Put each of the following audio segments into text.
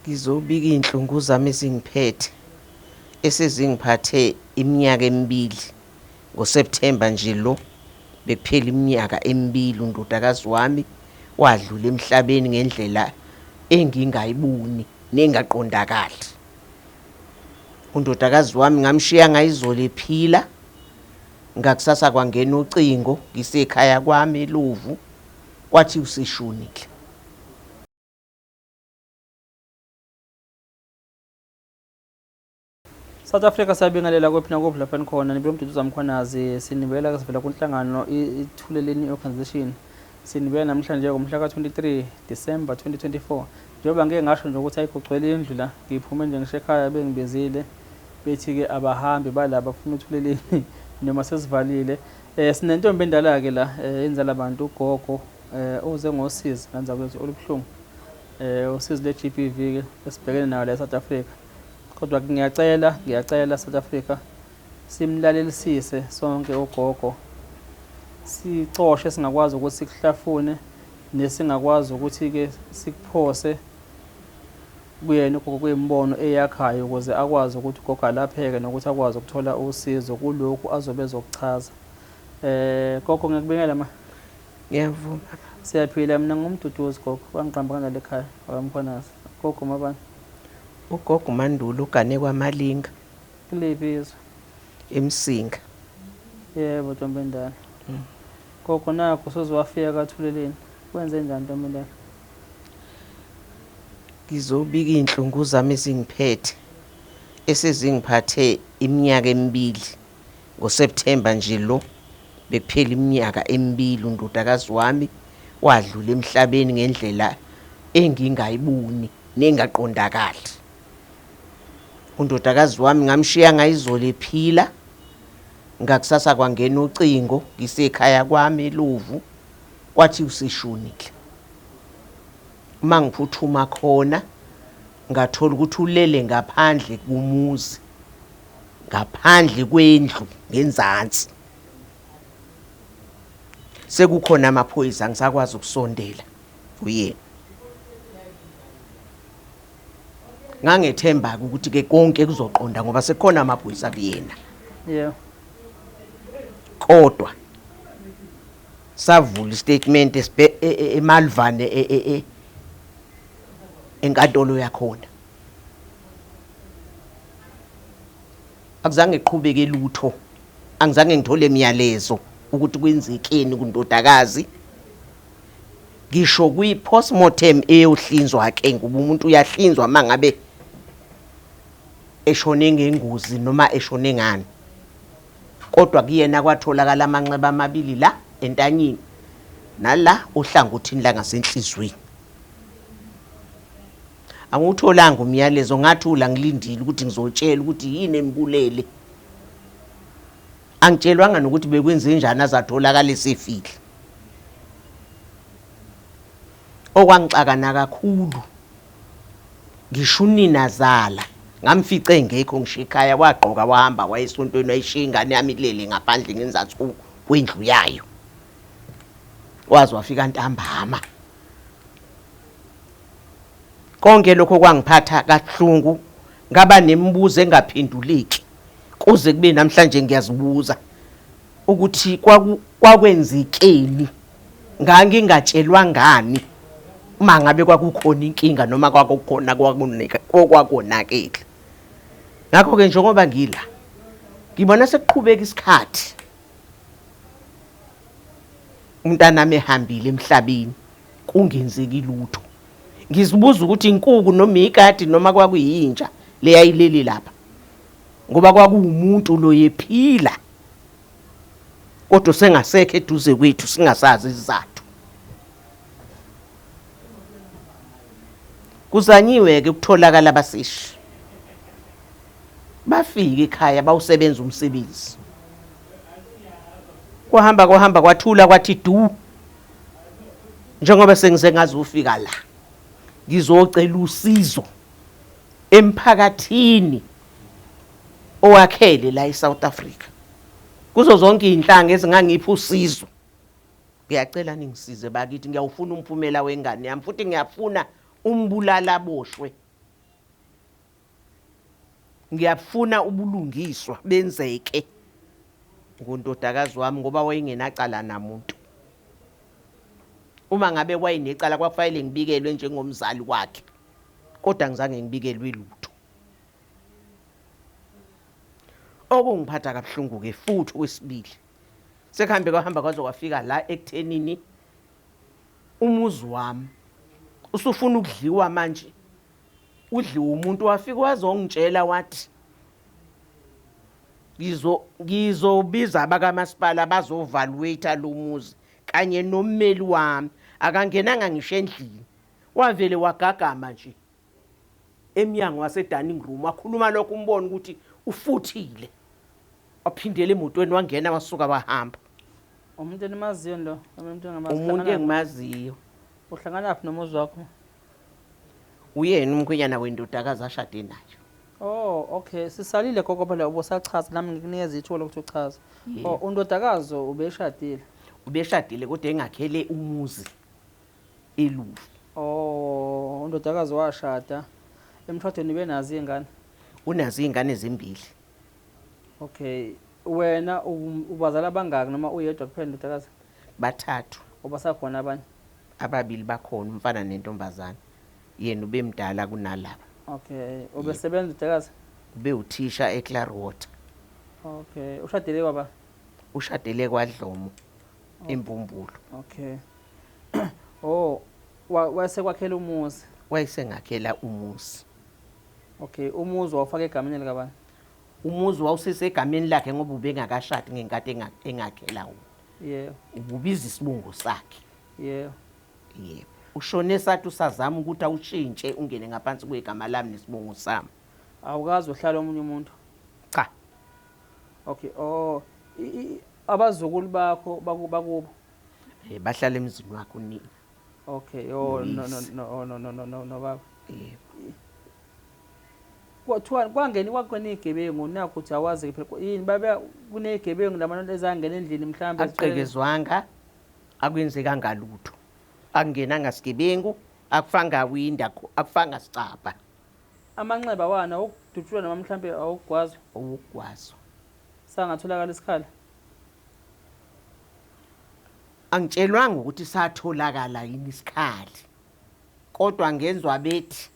Ngizobika iy'nhlungu zami ezingiphethe esezingiphathe iminyaka emibili. NgoSepthemba nje lo bekuphela iminyaka emibili undodakazi wami wadlula emhlabeni ngendlela engingayiboni nengaqondakali. Undodakazi wami ngamshiya ngayizolo ephila, ngakusasa kwangena ucingo ngisekhaya kwami eLovu kwathi useshonile. South Africa siyabingelela kuphi nakuphi lapha nikhona nibe uMduduza Mkhwanazi sinibela sivela kunhlangano Ithuleleni Organization sinibela namhlanje ngomhla ka-23 December 2024 njengoba ngeke ngasho nje ukuthi ayigcwele indlu la ngiphume nje ngisho ekhaya bengibezile bethi-ke abahambi balaba bafuna uthuleleni noma sesivalile. Sinentombi endala-ke la enzala abantu ugogo oze ngosizi kanza kwethu olubuhlungu usizi le-GBV-ke esibhekene nayo la eSouth Africa. Kodwa ngiyacela South Africa simlalelisise sonke ugogo, sicoshe singakwazi ukuthi sikuhlafune nesingakwazi ukuthi-ke sikuphose kuyena ugogo kwembono eyakhayo ukuze akwazi ukuthi ugogo alapheke nokuthi akwazi ukuthola usizo kulokhu azobe ezokuchaza. Gogo ngiyakubingelela ma. Ngiyavuma. Siyaphila, mina ngumduduzi gogo wangiqamba kanjalo ekhaya waMkhwanazi. Gogo mabani? Ugogo Mandulo ugane kwaMalinga Kuliphi izwe? eMsinga. Yebo ntombi endala. Gogo nakho sozowafika kaThuleleni. Wenze njani ntombi endala? Ngizobika iy'nhlungu zami ezingiphethe esezingiphathe iminyaka emibili. NgoSepthemba nje lo bekuphela iminyaka emibili undodakazi wami wadlula emhlabeni ngendlela engingayiboni nengaqondakali. Undodakazi wami ngamshiya ngayizolo ephila, ngakusasa kwangena ucingo ngisekhaya kwami eLovu kwathi useshonile. Uma ngiphuthuma khona ngathola ukuthi ulele ngaphandle kumuzi, ngaphandle kwendlu ngenzansi. Sekukhona amaphoyisa angisakwazi ukusondela kuyena. Ngangethemba ukuthi ke konke kuzoqonda ngoba sekukhona amaphoyisa kuyena. Yeah. Kodwa savula istatement eMalvane enkantolo yakhona. Akuzange iqhubeke lutho. Angizange ngithole imiyalezo ukuthi kwenzekeni kundodakazi. Ngisho kwi-postmortem eyohlinzwa ke ngoba umuntu uyahlinzwa mangabe eshone ngengozi noma eshone ngani. Kodwa kuyena kwatholakala amanxeba amabili la entanyeni nala ohlangothini la ngasenhlizweni. Angutholanga umyalezo, ngathula ngilindile ukuthi ngizotshela ukuthi yini emibulele. Angitshelwanga nokuthi bekwenze njani azatholakala esefile. Okwangixakana kakhulu ngisho unina zala ngamfica engekho ngisho ekhaya, wagqoka wahamba wayesontweni wayishiya ingane yami ilele ngaphandle ngenzansi kwendlu yayo. Waze wafika ntambama. Konke lokho kwangiphatha kabuhlungu, ngaba nemibuzo engaphenduleki kuze kube namhlanje ngiyazibuza ukuthi kwakwenzekeni, ngangingatshelwa ngani uma ngabe kwakukhona inkinga noma kwakukhona okwakonakele. Ngakho-ke njengoba ngila ngibona sekuqhubeka isikhathi umntanami ehambile emhlabeni kungenzeki lutho. Ngizibuza ukuthi inkuku noma ikati noma kwakuyinja leyayileli lapha, ngoba kwakuwumuntu lo yephila kodwa sengasekho eduze kwethu singasazi isizathu. Kuzanyiwe-ke ukutholakala abaseshi, bafike ekhaya bawusebenza umsebenzi. Kwahamba kwathula kwathi du. Njengoba sengize ngazofika la ngizocela usizo emphakathini owakhele la eSouth Africa. Kuzo zonke inhlanga ezingangipha usizo, ngiyacela ningisize bakithi. Ngiyawufuna umphumela wengane yami futhi ngiyafuna umbulala boshwe ngiyafuna ubulungiswa benzeke ngondodakazi wami ngoba wayengenacala namuntu. Uma ngabe wayinecala kwafanele ngibikelwe njengomzali wakhe, kodwa ngizange ngibikelwe lutho. Okungiphatha kabuhlungu ke futhi kwesibili, sekuhambe kwaze kwafika la ekuthenini umuzi wami usufuna ukudliwa manje. Udliwa umuntu wafika wazongitshela wathi ngizobiza abakamasipala bazovaluate lo muzi kanye nommeli wami. Akangenanga ngisho endlini, wavele wagagama nje emnyango wasedining room wakhuluma lokho umbona ukuthi ufuthile. Waphindela emotweni wangena wasuka wahamba. Umuntu enimaziyo lo, umuntu engamazi. Umuntu engimaziyo. Uhlangana naphi nomuzi wakho? Uyena umkhwenyana wendodakazi ashade nayo. Oh, okay. Sisalile gogo phela ubusachaza nami ngikunikeza ithuba lokuthi uchaze. Oh, undodakazi ubeshadile. Ubeshadile kodwa engakhele umuzi elufu. Oh, undodakazi washada. Emshadweni benazi ingane. Unazi ingane ezimbili. Okay. Wena ubazala bangaki noma uyedwa kuphela ndodakazi? Bathathu. Obasakhona abanye? Ababili bakhona, umfana nentombazana. Yena ubemdala kunalaba. Okay. Ubesebenza ndodakazi? Ube uthisha eClearwater. Okay. Ushadile kwaba? Ushadile kwaDlomo eMpumbulu. Okay. Oh, wayesekwakhela umuzi. Wayesengakhela umuzi. Okay, umuzi wawufaka egameni likabani? Umuzi wawusesegameni lakhe ngoba ubengakashadi ngenkathi engakhela wona. Yebo. Ububiza isibungu sakhe. Yebo. Yebo. Ushone sathi usazama ukuthi awushintshe ungene ngaphansi kwegama lami nesibungu sami. Awukazi uhlala omunye umuntu? Cha. Okay. Oh, abazukulu bakho bakubo? Bahlala emzini wakho nini. Okay. Oh, no baba. Yebo. Kwathiwa kwangeni kwakweni igebengu nakho uthi awazi phela yini babe kunegebengu labantu ezangena endlini mhlambe aqekezwanga akwenzekanga lutho. Akungenanga sigebengu, akufanga winda, akufanga sicapha. Amanxeba wana ukudutshulwa noma mhlambe awugwazwa? Ukugwazwa. Sangatholakala isikhala? Angitshelwanga ukuthi satholakala yini isikhali. Kodwa ngenzwa bethi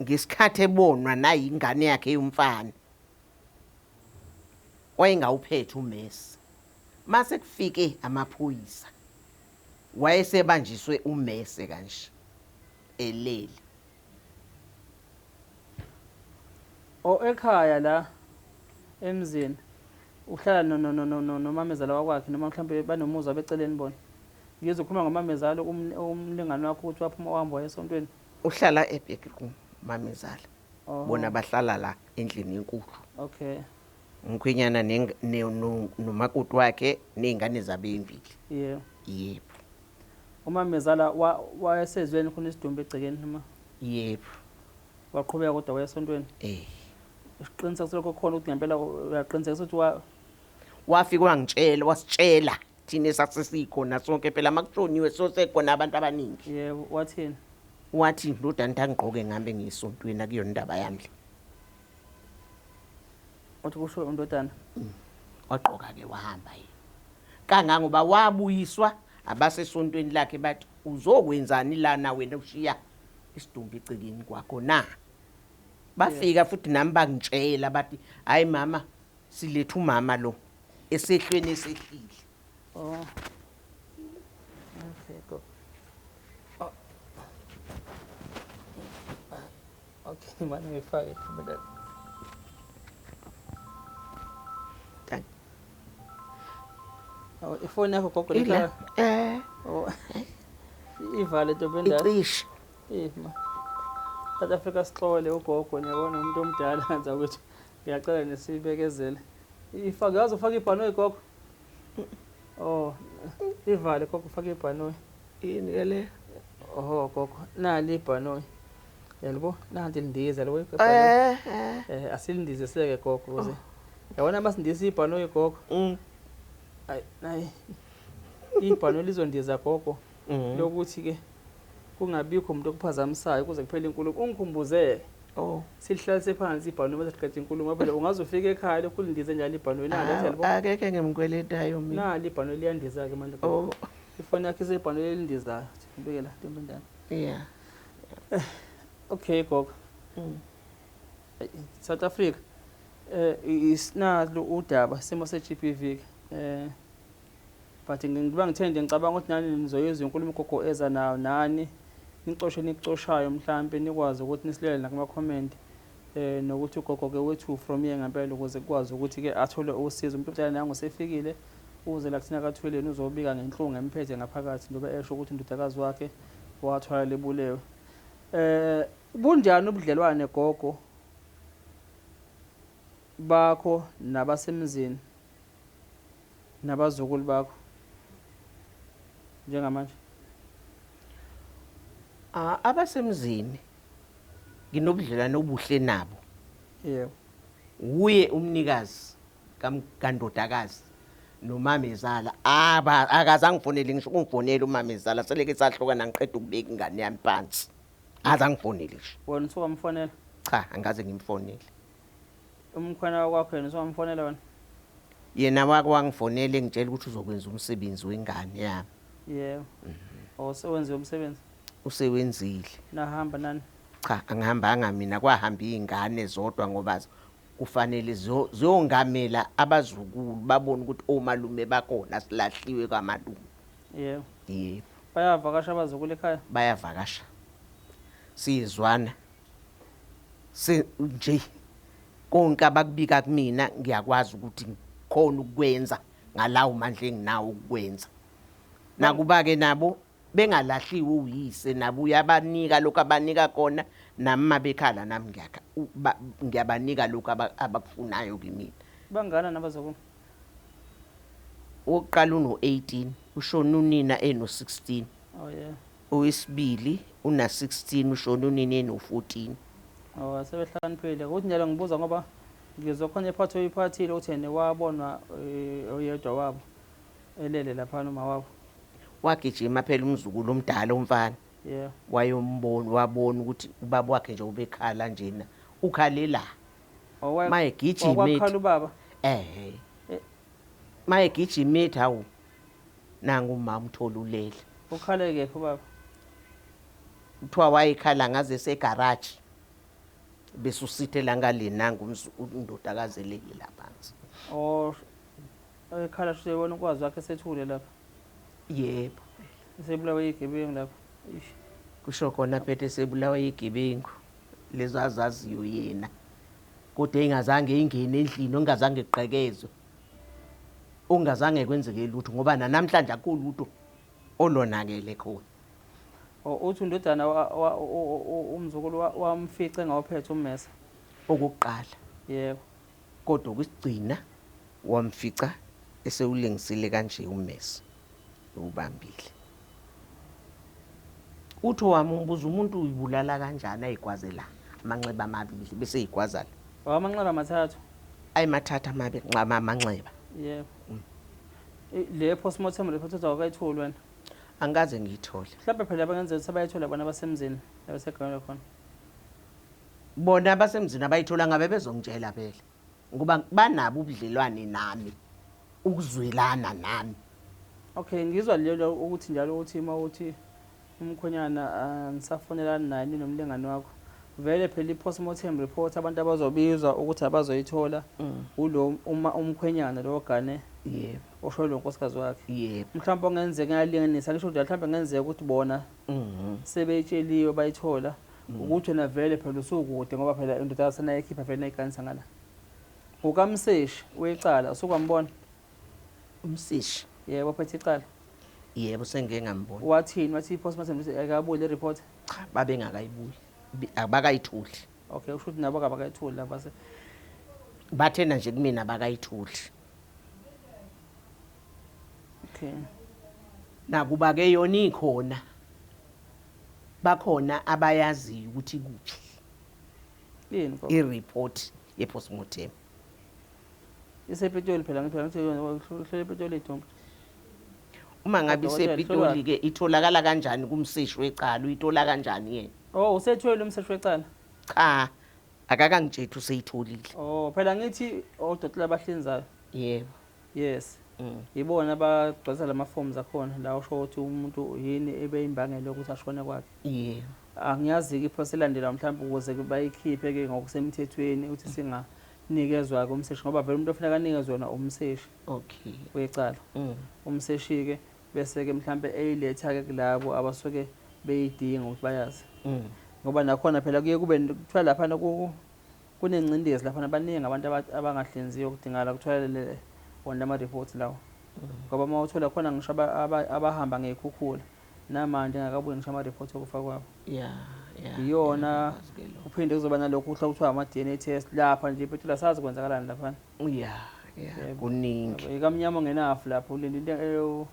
ngesikhathi ebonwa nayi ingane yakhe yomfana wayengawuphethe uMessi. Mase kufike amaphoyisa wayesebanjiswe uMessi kanje elele. O ekhaya la emzini uhlala nomamezala wakwakhe noma mhlambe banomuzi abeceleni bona? Ngizokhuluma ngomamezala umlingani wakho uthi waphuma uhamba esontweni. Uhlala eBackroom mamezala. Bona bahlala la endlini enkulu. Okay. Umkhwenyana nomakoti wakhe nezingane zabembili. Yebo. Yebo. Umamezala wayesezweni khona isidumbu egcekeni noma? Yebo. Waqhubeka kodwa wayesontweni? Isiqiniseko selokho khona ukuthi ngempela uyaqinisekisa ukuthi wafika wangitshela wasitshela thina esasesikhona sonke phela makushoniwe sosekhona abantu abaningi. Yebo. Wathini? Wathi ndodana ngigqoke ngihambe ngiyisontweni akuyona indaba yami. Uthi kusho undodana? Waqoka ke wahamba yena. Kangangoba wabuyiswa abasesontweni lakhe bathi uzokwenzani lana wena ushiya isidumbu egcekeni kwakho na. Bafika futhi nami bangitshela bathi hayi mama silethe umama lo esehlweni esehlile. Oh. Okay, go. Okay, mana ngifake kamera. Thank. Oh, ifoni yakho gogo la. Oh. Ivale tobenda. Icishe. Ma. South Africa sixole ugogo nyabona umuntu omdala kanza ukuthi ngiyacela nesibekezele. Ifake yazi ufaka ibhanoyi gogo. Oh, ivale gogo ufaka ibhanoyi. Yini ke le? Oh gogo, nali ibhanoyi. Yalbo, nanti indiza lo asilindize seke gogo ukuze. Yabona masindisa ibhanoyi gogo. Hayi. Ibhanoyi lizondiza gogo. Lokuthi ke kungabikho umuntu okuphazamisayo kuze kuphele inkulumo. Ungikhumbuzele. Oh. Sihlalise phansi ibhanoyi bese siqeda inkulumo phela ungaze ufike ekhaya lokhu lindize njalo ibhanoyi nalo Akekho ngimkweletayo mina. nali ibhanoyi liyandiza ke manje. Oh. Ifoni yakhe isebhanoyi elindizayo. Ngibeke la Ntombendana. Yeah. Okay gogo. South Africa isinalo udaba simo se-GBV but ngiba ngithende ngicabanga ukuthi nani nizoyizwa inkulumo gogo eza nayo nani nicoshe nicoshayo mhlambe nikwazi ukuthi nisilele nakuma comment nokuthi ugogo ke wethu from here ngempela ukuze kukwazi ukuthi ke athole usizo umuntu mhlawumbe nangu sefikile uze la kuthina kathweleni uzobika ngenhlungu emphethe ngaphakathi ndoba esho ukuthi indodakazi wakhe wathwala lebulewe bunjani ubudlelwane gogo bakho nabasemzini nabazukulu bakho njengamanje? Abasemzini nginobudlelwane obuhle nabo. Yebo. Uye umnikazi kaNdodakazi noMamezala akazange ngifonele ngisho ungifonela uMamezala seleke sahlukana ngiqeda ukubeka ingane yami phansi. Azange ngifonele ngisho. Wona usukamfonela? Cha, angaze ngimfonele. Umkhwana wakho yena usukamfonela wena? Yena wangifonela ngitshela ukuthi uzokwenza umsebenzi wengane yami. Yebo. Osewenze umsebenzi? Usewenzile. Nahamba nani? Cha, angihambanga mina kwahamba izingane zodwa ngoba kufanele ziyongamela abazukulu babone ukuthi omalume bakhona silahliwe kwamalungu. Yebo. Yebo. Bayavakasha abazukulu ekhaya? Bayavakasha. Sizwana. Nje konke abakubika kumina ngiyakwazi ukuthi khona ukwenza ngalawo mandla enginawo ukwenza. Nakuba ke nabo bengalahliwe uyise nabo uyabanika lokho abanika kona nami bekhala nami ngiyabanika lokho abakufunayo kimi. Bangana nabazukulu? Oqala uno18 ushona unina eno16. Oh yeah. Owesibili una16 ushona unina eno14. Oh sebehlaniphile ukuthi njalo ngibuza ngoba ngizokhona ephathi oyiphathile uthi yena wabonwa oyedwa wabo elele lapha noma wabo wagijima phela umzukulu omdala umfana. Yeah. Wayombona wabona ukuthi ubaba wakhe nje ubekhala njena ukhalela mayegijima wakhala ubaba mayegijima ethawu nangu umama utholulele ukhale kephi ubaba kuthiwa wayekhala ngaze segarage bese usithela ngale nangu indodakazi leli lapha phansi. Oh ekhala shwe wona ukwazi wakhe sethule lapha? Yebo. Sebulawa yigebengu lapha. Kusho khona phethe sebulawa yigebengu lezazaziyo yena. Kodwa engazange ingene endlini ongazange iqhekezwe. Ongazange kwenzeke lutho ngoba namhlanje akukho lutho olonakele khona. Uthi indodana umzukulu wamfice ngawuphethe ummesa okuqala. Yebo. Kodwa kwisigcina wamfica esewulengisile kanje ummesa. Ubambile. Uthi wami umbuza umuntu uyibulala kanjani ayigwazela amanxeba amabili bese yigwazala. Amanxeba amathathu. Ayimathatha amanxeba. Yebo. Le postmortem report uzawukayithola wena? Angaze ngiyithole. Mhlawumbe phela bangenza ukuthi abayithola bona basemzini labasegawela khona. Bona abasemzini abayithola ngabe bezongitshela phela. Ngoba banabo ubudlelwane nami. Ukuzwelana nami. Okay, ngizwa lelo ukuthi njalo uthi uthi umkhonyana nisafonelana naye nomlingani wakho. Vele phela i-postmortem report abantu abazobizwa ukuthi abazoyithola ulo umkhwenyana lo gane. Yebo. Osho lo nkosikazi wakhe. Yebo. Mhlawumbe ngenzeka ngalinganisa ngisho njalo mhlawumbe ngenzeka ukuthi bona sebeyitsheliwe bayithola ukuthi wena vele phela usukude ngoba phela indodakazi sana ekhipha vele nayiganisa ngala. Ukamseshi wecala usukwambona umseshi. Yebo phethe icala. Yebo sengeke ngambona. Wathini wathi i-postmortem akabuye report? Cha babengakayibuyi. Abakayithuli. Okay usho ukuthi nabo abakayithuli lapha se. Bathena nje kumina abakayithuli. Okay. Nakuba ke yona ikhona. Bakhona abayazi ukuthi kuphi. Yini ko? I-report ye-postmortem. Isepitoli phela ngiphela ngithi uhlola ipitoli eDumba. Uma ngabe isepitoli ke itholakala kanjani kumseshi wecala uyithola kanjani yena? Oh usethwele umseshi wecala? Cha akakangitshethi useyitholile. Oh phela ngithi odokotela abahlinzayo. Yebo. Yes. Yibona abagcwalisa lama forms akhona la usho ukuthi umuntu yini ebeyimbangela ukuthi ashone kwakhe. Yebo. Angiyazi ke iphose elandela mhlawumbe ukuze bayikhiphe ke ngokusemthethweni ukuthi singanikezwa ke umseshi ngoba vele umuntu ofuneka anikezwe wona umseshi. Okay. Wecala. Umseshi ke bese ke mhlawumbe eyiletha ke kulabo abasuke beyidinga ukuthi bayazi. Ngoba nakhona phela kuye kube kuthiwa lapha kunencindezi lapha abaningi abantu abangahlinziyo kudingala kuthiwa wona ama reports lawo. Ngoba mawuthola khona ngisho abahamba ngekhukhula namanje ngakabuye ngisho ama report okufa kwabo. Yeah. Iyona uphinde kuzoba nalokho uhla kuthiwa ama DNA test lapha nje phela sazi kwenzakalani lapha. Yeah. Kuningi. Ikamnyama ongenafu lapho le into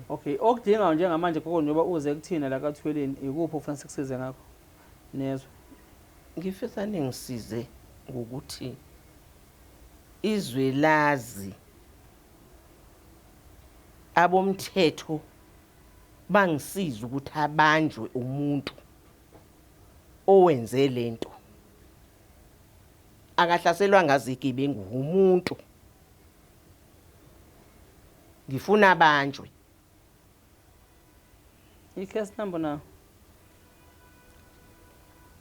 Okay, okudinga njengamanje kokho njengoba uze kuthina la kaThweleni ikuphi ufanele sikusize ngakho? Nezwe. Ngifisa ningisize ngokuthi izwe lazi abomthetho bangisiza ukuthi abanjwe umuntu owenze lento. Akahlaselwa ngazigebengu umuntu. Ngifuna abanjwe. I-case number now.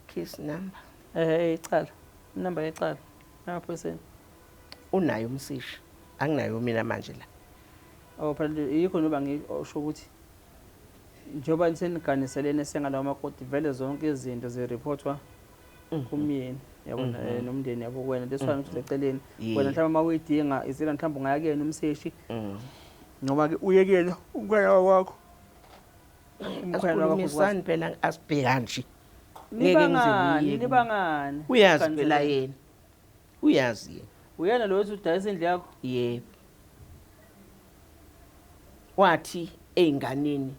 Case number. Icala. Number yecala. Amaphoyiseni. Unayo umsishi. Anginayo mina manje la. Oh phela yikho noba ngisho ukuthi njoba niseniganiselene sengalawa makoti vele zonke izinto zireportwa kumyeni yabona nomndeni yabo kwena lesifana ukuthi leceleni wena mhlawumbe mawuyidinga izila mhlawumbe ungayakena umseshi ngoba ke uyekela umkhaya wakho umkhaya phela asibheka nje nibangani uyazi phela yena uyazi yena uyena lo udayisa indle yakho yebo wathi einganeni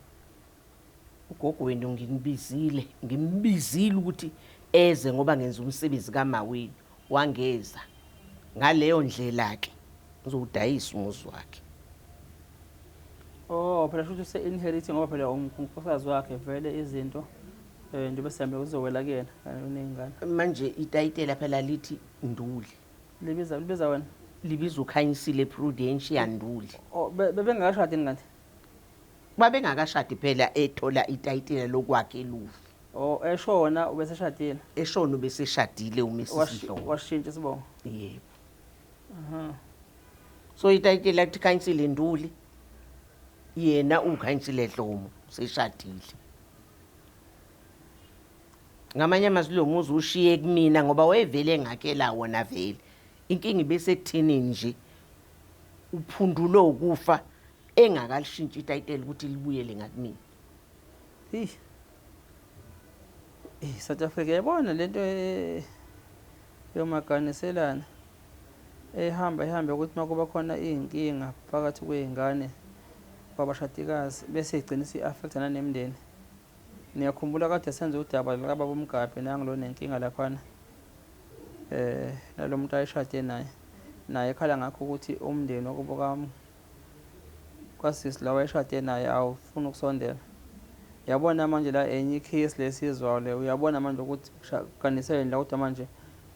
ugogo wenu ngimbizile ukuthi eze ngoba ngenza umsebenzi kaMawini wangeza ngaleyo ndlela ke ngizodayisa umuzi wakhe. Oh phela futhi use inherit ngoba phela umkhosikazi wakhe vele izinto njengoba sihambe kuzowela kuyena unengane manje itayitela phela lithi Nduli libiza wena libiza ukhanyisile Prudential Nduli. Oh bebengakashadi ngathi babengakashadi phela ethola itayitela lokwakhe elufu. Oh eshona ubeseshadile eshona ubeseshadile uMrs Dlomo washintsha isibongo. Yebo. So itayitela lithi Khanyisile Nduli yena uKhanyisile Dlomo seshadile. Ngamanye amazwi lo muzi ushiye kumina ngoba wayevele ngakhela wona vele. Inkingi bese kuthini nje uphundulo ukufa engakalishintsha itayitela ukuthi libuyele ngakumina. South Africa yabona lento yomaganiselana ehamba ukuthi makuba khona inkinga phakathi kwezingane kwabashadikazi bese igcina affecta nanemndeni. Niyakhumbula kade senze udaba laba bomgabhe nangilo nenkinga laphana nalomuntu ayishade naye ekhala ngakho ukuthi umndeni wokubuka kwasisi lawa ayishade naye awufuna ukusondela. Yabona manje la enye case lesizwa le uyabona manje ukuthi kanisele la kodwa manje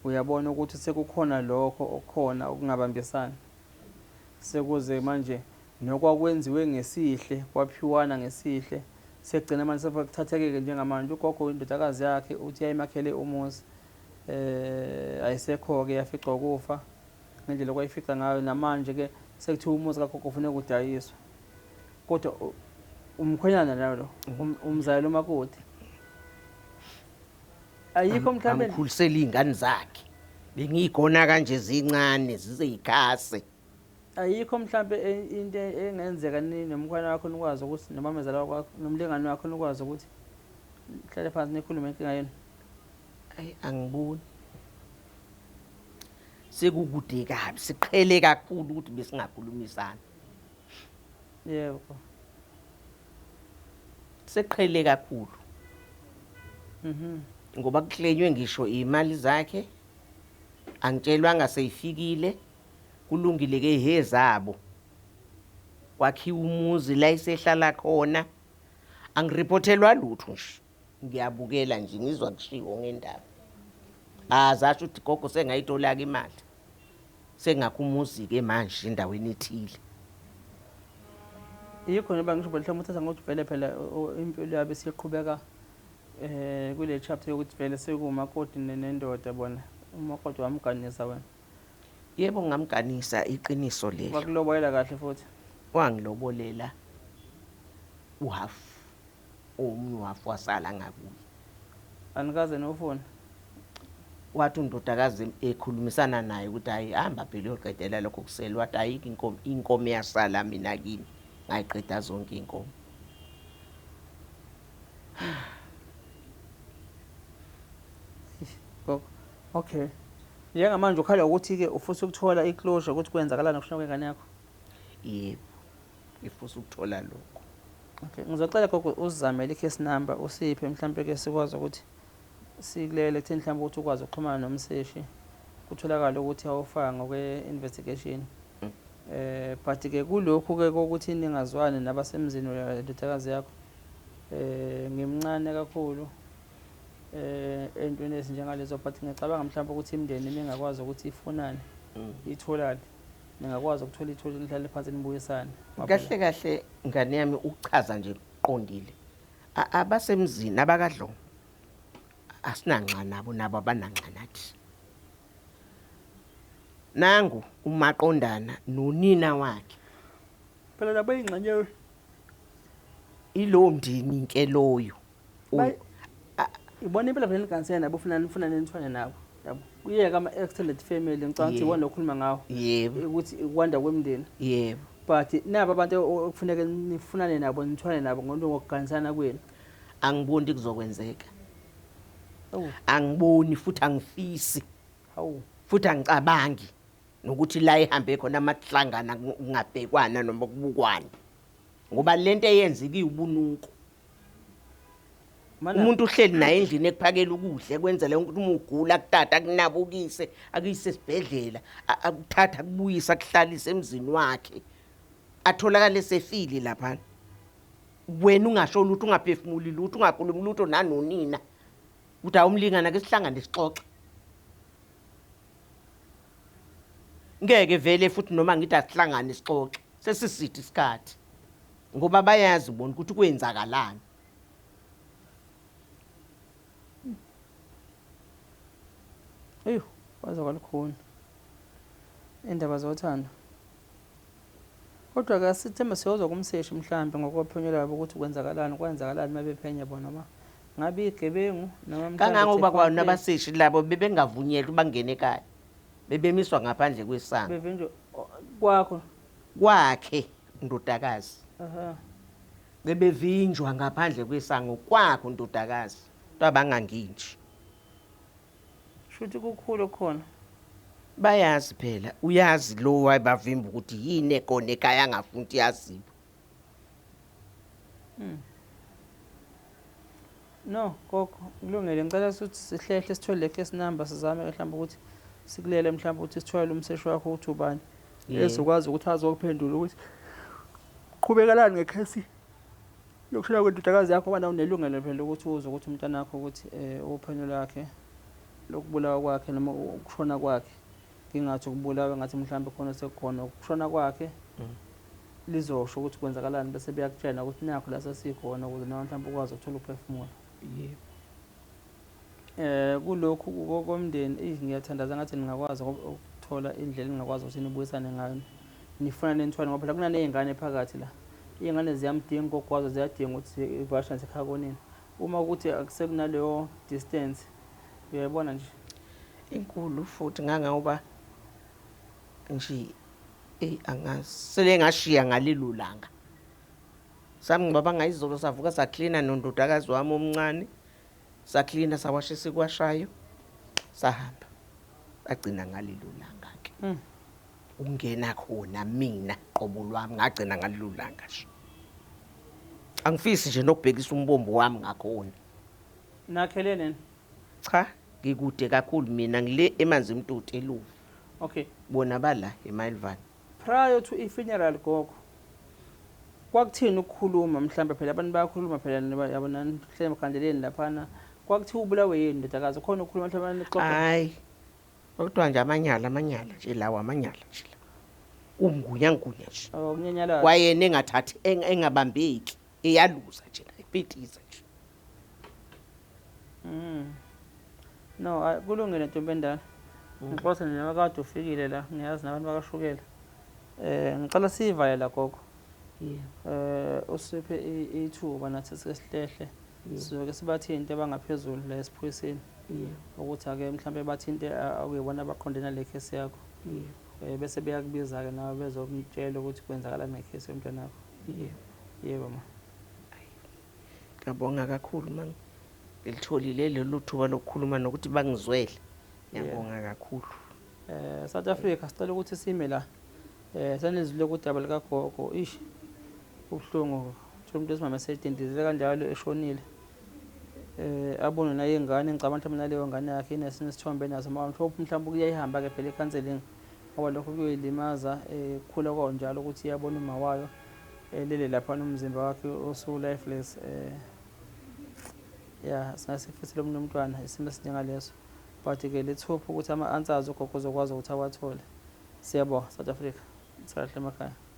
uyabona ukuthi sekukhona lokho okukhona ukungabambisana sekuze manje nokwakwenziwe ngesihle kwaphiwana ngesihle sekugcina manje sekuthatheke njengamanje ugogo indodakazi yakhe uthi yayimakhele umuzi ayisekho ke yafica ukufa ngendlela kwayifica ngayo namanje ke sekuthiwa umuzi kagogo ufuneka udayiswa kodwa umkhwenyana nalo umzali umakoti ayikho mhlawumbe amkhulisela izingane zakhe bengigona kanje zincane zizeyikhase. Ayikho mhlawumbe into engenzeka nomkhwana wakho nikwazi ukuthi nomamezala wakho nomlingani wakho nikwazi ukuthi hlale phansi nikhulume inkinga yenu. Angiboni sekukude kabi siqhele kakhulu ukuthi besingakhulumisana. Yebo seqhele kakhulu ngoba kuhlenywe ngisho imali zakhe angitshelwanga seyifikile kulungile ke hezabo kwakhiwa umuzi la isehlala khona angirepothelwa lutho nje ngiyabukela nje ngizwa kushiwo ngendaba Azasho ukuthi gogo sengayithola ke imali. Sengakho umuzi ke manje endaweni ethile. Yikho njengoba ngisho mhlawumbe uthatha ngokuthi vele phela impilo yabe siqhubeka kule chapter yokuthi vele sekumakoti nendoda bona umakoti wamganisa wena. Yebo ngamganisa iqiniso lelo. Wakulobolela kahle futhi. Wangilobolela uhalf omunye half wasala ngakuye. Anikaze nofuna. Wathi undodakazi ekhulumisana naye ukuthi hayi hamba phela uyoqedela lokho kuselwa wathi ayikho inkomo yasala mina kini ngayiqeda zonke inkomo. Okay. Njengamanje ukhala ukuthi ke ufisa ukuthola iclosure ukuthi kwenzakalana nokushona kwengane yakho. Yebo. Ngifisa ukuthola lokho. Okay, ngizocela gogo uzizamele i-case number usiphe mhlambe ke sikwazi ukuthi sikulele ekutheni mhlawumbe ukuthi ukwazi ukuxhumana nomseshi kutholakala ukuthi awufaka ngokwe-investigation. But ke kulokhu ke ukuthi ningazwani nabasemzini wendodakazi yakho ngimncane kakhulu entweni ezinjengalezo, but ngicabanga mhlawumbe ukuthi imindeni ningakwazi ukuthi ifunane itholane, ningakwazi ukuthola ithola nihlale phansi nibuyisane. Kahle kahle ngane yami ukuchaza nje uqondile. Abasemzini abakadlo asinanxa nabo abananxa nathi. Nangu umaqondana nonina wakhe. Phela labo ingxenye Ilo mndini nke loyo. Ibona impela vele nikansena nabo ufuna nithwane nabo. Yabo. Kuyeka ama extended family ngicabanga ukuthi iwona okhuluma ngawo. Yebo. Ukuthi ukwanda kwemndeni. Yebo. But nabo abantu okufuneka nifunane nabo nithwane nabo ngokuganisana kwenu. Angiboni kuzokwenzeka. Oh. Angiboni futhi angifisi. Hawu. Futhi angicabangi nokuthi la ihambe khona amahlangana ngabhekwana noma kubukwana. Ngoba lento eyenzika iubunuku. Umuntu uhleli naye endlini ekuphakela ukudla kwenzele ukuthi uma ugula kutata kunabukise akuyise esibhedlela akuthatha kubuyisa kuhlalisa emzini wakhe atholakala sefili lapha. Wena ungasho lutho ungaphefumuli lutho ungakhulumi lutho nanonina ukuthi awumlingana ke sihlangane sixoxe. Ngeke vele futhi noma ngithi asihlangane sixoxe sesisithi isikhathi ngoba bayazi bona ukuthi kwenzakalani. Eyo, bazokala khona. Indaba zothando. Kodwa ke sithemba siyozwa kumseshi mhlambe ngokophenyo labo ukuthi kwenzakalani mabephenya bona ma. Ngabe igebengu noma mhlambe kangangoba kwa nabaseshi labo bebengavunyelwa bangene ekhaya. Bebemiswa ngaphandle kwesango. Bevinjwe kwakho Kwakhe ndodakazi. aha. Bebevinjwa ngaphandle kwesango kwakho ndodakazi. Abangangintshi. Shuthi kukhulu khona. Bayazi phela uyazi lo wayebavimba ukuthi yini ekona ekhaya angafuni yazibo. No, gogo, kulungile ngicela ukuthi sihlehle sithole case number sizame mhlawumbe ukuthi sikulele mhlawumbe ukuthi sithole umseshi wakho uthi ubani. Ezokwazi ukuthi azokuphendula ukuthi qhubekelani ngecase yokushona kwendodakazi yakho bana unelungelo phela ukuthi uze ukuthi umntana wakho ukuthi uphenyo lakhe lokubulawa kwakhe noma ukushona kwakhe. Ngingathi ukubulawa ngathi mhlawumbe khona sekukhona ukushona kwakhe. Lizosho ukuthi kwenzakalani bese beyakutshela ukuthi nakho la sesikhona ukuze nawe mhlawumbe ukwazi ukuthola ukuphefumula. Yebo. Kulokhu komndeni ngiyathandaza ngathi ningakwazi ukuthola indlela engakwazi ukuthi nibuyisane ngayo. Nifuna nenithwane ngoba phela kunanezingane phakathi la. Izingane ziyamdinga ngokwazo ziyadinga ukuthi ivashane sekhaya konini. Uma ukuthi akusekunaleyo distance uyayibona nje inkulu futhi ngangoba nje angasele ngashiya ngalilulanga. Sami ngibaba ngayizolo savuka saklina nondodakazi wami omncane. Saklina sawashe sikwashayo. Sahamba. Agcina ngalilulanga ke. Ungena khona mina qobo lwami ngagcina ngalilulanga nje. Angifisi nje nokubhekisa umbombo wami ngakhona. nakhelene. Cha, ngikude kakhulu mina ngile emanzi imtuti eluvu. Okay. Bona bala eMilvan. Prior to i-funeral gogo. Kwakuthini ukukhuluma mhlambe phela abantu bayakhuluma phela yabona hle emkhandeleni laphana kwakuthiwa ubulawe yini ndodakazi khona ukhuluma mhlawumbe xoxa hayi kodwa nje amanyala nje lawa amanyala nje la ungunya nje kunyenyala kwayena engathathi engabambeki eyaluza nje la ipitiza nje no kulungile ntombi endala ngixoxe nje makade ufikile la ngiyazi nabantu bakashukela ngicela sivale la gogo usiphe ithuba nathi sesilehle sizoke sibathinte abangaphezulu la esiphoyiseni ukuthi ake mhlambe bathinte awuyibona abaqondene le case yakho bese beyakubiza ke nawe bezomtshela ukuthi kwenzakalani ngecase yomntwana wakho yebo ma ngiyabonga kakhulu manje ngilitholile lelo thuba lokukhuluma nokuthi bangizwele ngiyabonga kakhulu South Africa sicela ukuthi sime la sanezile kudaba likagogo ish ubhlungu umuntu esimama sedendizile kanjalo eshonile abone naye ingane ngicabanga mhlawumbe naleyo ngane yakhe inesine sithombe nazo mhlawumbe kuyayihamba ke phela icounseling ngoba lokho kuyilimaza khula konjalo ukuthi iyabona uma wayo lele lapha nomzimba wakhe osu lifeless singasifisela umntwana isimo esinjengaleso but ke lethupha ukuthi ama-answers ugogo uzokwazi ukuthi awathole siyabonga South Africa silahle emakhaya